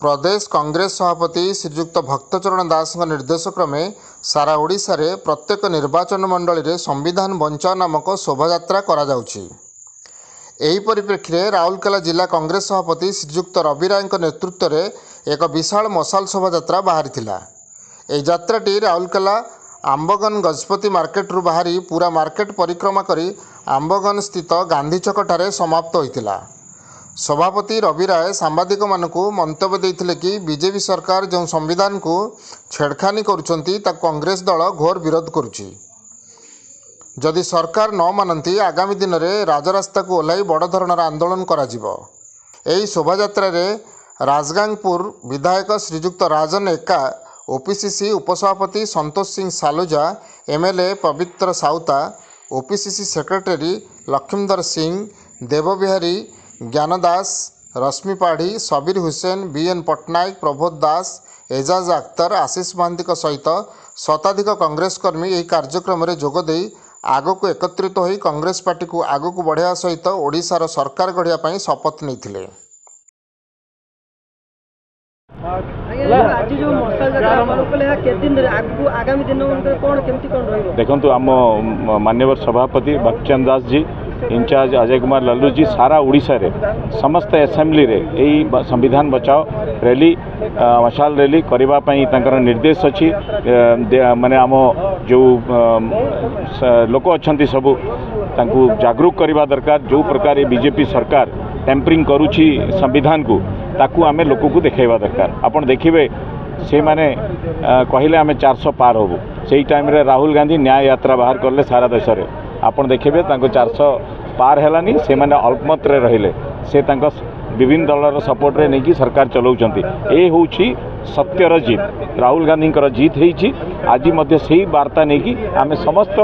प्रदेश कांग्रेस सभापति श्रीजुक्त भक्तचरण दास निर्देश क्रमे सारा ओडिशा रे प्रत्येक निर्वाचन मंडली रे संविधान बचाओ नामक शोभायात्रा करा जाउछि। एही परिप्रेक्षी में राउरकेला जिला कांग्रेस सभापति श्रीजुक्त रवि राय नेतृत्व में एक विशाल मशाल शोभायात्रा बाहरी। यह यात्राटी राउरकेला आंबगन गजपति मार्केट रु बाहरी पूरा मार्केट परिक्रमा करी आंबगन स्थित गांधी छक ठारे समाप्त होइतिला। सभापति रवि राय सांबादिक मानकु मंतव्य देइथिले कि बीजेपी सरकार जो संविधान को छेड़खानी करुछंती ता कांग्रेस दल घोर विरोध करुछि। जदि सरकार न मानती आगामी दिन में राजरास्ता को ओह्लाई बड़ धरणर आंदोलन करा। एही शोभायात्रा रे राजगांगपुर विधायक श्रीजुक्त राजन एका, ओपीसीसी उपसभापति संतोष सिंह सालुजा, एमएलए पवित्र साउता, ओपीसीसी सेक्रेटरी लक्ष्मीधर सिंह, देवबिहारी ज्ञानदास, रश्मि पाढ़ी, सबीर हुसैन, बीएन पट्टनायक, प्रबोध दास, एजाज अख्तर, आशीष महांती सहित शताधिक कांग्रेस कर्मी यह कार्यक्रम में जोगदे आग को एकत्रित होई कांग्रेस पार्टी को आग को बढ़ावा सहित ओडिशार सरकार गढ़िया शपथ नहीं। देखु आम मान्यवर सभापति भक्तचरण दास जी, इंचार्ज अजय कुमार लालू जी सारा उड़ीसा रे समस्त असेंबली रे यही संविधान बचाओ रैली मशाल रैली करबा पई तांकर निर्देश अछि। माने आम जो लोक अछंती सबु तांकु जागरूक करबा दरकार। जो प्रकार बीजेपी सरकार टेम्परिंग करूछि संविधान को ताकू आमे लोक को देखाइबा दरकार। आपण देखिबे से माने कहले आमे 400 पार होबो, सेही टाइम रे राहुल गांधी न्याय यात्रा बाहर करले सारा देश रे। आपण देखिबे तांको 400 पार हेलानी, से माने अल्पमत रे रहिले, से तांको विभिन्न दलर सपोर्ट रे नहीं सरकार चलाउछंती। ए होउछि सत्यर जीत, राहुल गांधी जीत होइछि। आज मध्य सही वार्ता नहीं कि आमे समस्त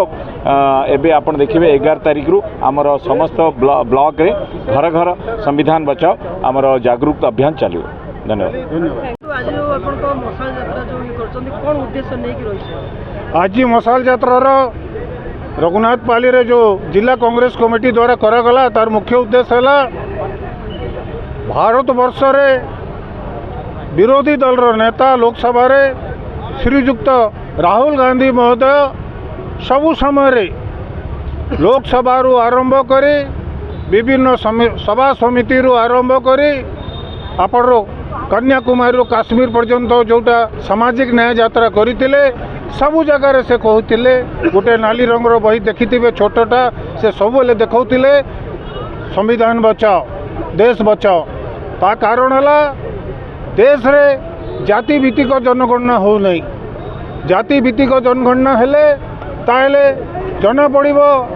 एबे आपण देखिबे 11 तारिख रु आमर समस्त ब्लॉक रे घर घर संविधान बचाओ आमर जागरूकता अभियान चलियो। धन्यवाद। आज मशाल यात्रार रघुनाथपाली रे जो जिला कांग्रेस कमिटी द्वारा करागला तार मुख्य उद्देश्य है भारत वर्ष रे विरोधी दल नेता लोकसभा रे श्रीजुक्त राहुल गांधी महोदय सबु समय रे लोकसभा रु आरंभ करी विभिन्न सभा समिति रु आरंभ करी आपण कन्याकुमारी रु काश्मीर पर्यंत जोटा सामाजिक न्याय यात्रा करथिले सबु जगार से कहते गोटे नाली रंगर बही देखिथे छोटटा से सबुले देखौतिले संविधान बचाओ देश बचाओ। ता कारण है देश रे जाति भित्तिक जनगणना हो नहीं। जाति भित्तिक जनगणना हेले ताले जना पड़िबो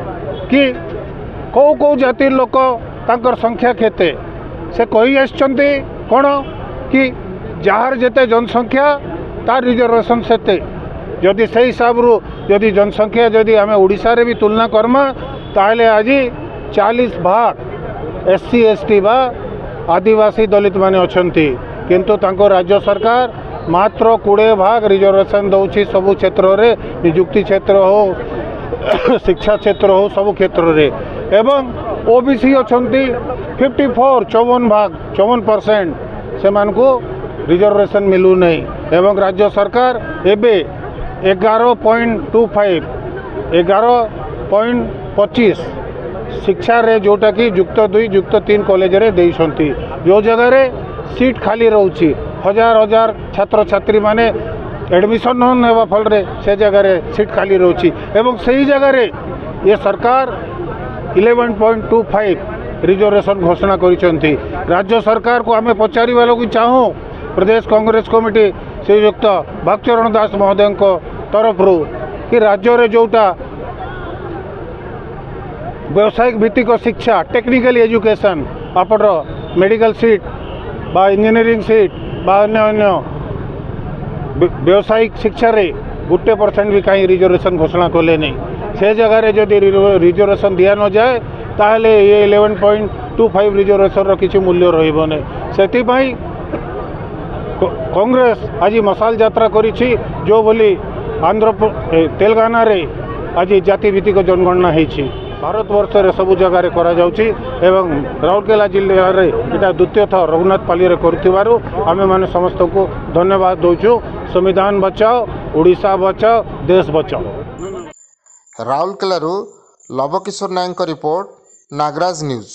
कि कौ कौ जाति लोक तांकर संख्या केते से कही आछंती कोन कि जार जेते जनसंख्या तार रिजर्वेशन सेते। जदि से हिसाब रू जदि जनसंख्या जदि आम ओडिशा रे भी तुलना करमा ताहले आज 40 भाग एससी एसटी बा आदिवासी दलित माने अछंती, किंतु तांको राज्य सरकार मात्र 20 भाग रिजर्वेशन दउछि सबु क्षेत्र रे, नियुक्ति क्षेत्र हो शिक्षा क्षेत्र हो सबु क्षेत्र रे। एवं ओबीसी अछंती 54 54 भाग 54% से मानको रिजर्वेशन मिलू नहीं। एवं राज्य सरकार एबे 11.25 11.25 शिक्षा रे जोटा कि युक्त 2 युक्त 3 कॉलेज रे देइसंती। जो जगह रे सीट खाली रहउछि हजार हजार छात्र छात्री माने एडमिशन न हेबा फल रे से जगह रे सीट खाली रहउछि। एवं सही जगह रे ये सरकार 11.25 रिजर्वेशन घोषणा करिसंती। राज्य सरकार को आमे पचारिबा लोग चाहूँ प्रदेश कांग्रेस कमिटी श्रीयुक्त भक्तचरण दास महोदय तरफ रू कि राज्य रे जोटा व्यावसायिक भित्तिक शिक्षा टेक्निकल एजुकेशन आपण मेडिकल सीट बा इंजीनियरिंग सीट बा अन्य व्यावसायिक शिक्षा रे 1% भी कहीं रिजर्वेशन घोषणा कले नहीं। से जगह रे जदि रिजर्वेशन दिया न जाए ताहले ये 11.25 रिजर्वेशन रो किछि मूल्य रहिबो नै। सेति पई कांग्रेस आज मशाल यात्रा करिछि जो बोली तेलंगाना रे आज जाति भित्तिक जनगणना होइछि। भारतवर्ष रे सब जगह करा जाउची एवं राउरकेला जिले रे इटा द्वितीय थर रघुनाथपाली रे करथिबारु आमे माने समस्त को धन्यवाद दउछु। संविधान बचाओ, ओडिशा बचाओ, देश बचाओ। राउरकेलारू लवकिशोर नायक रिपोर्ट, नागराज न्यूज।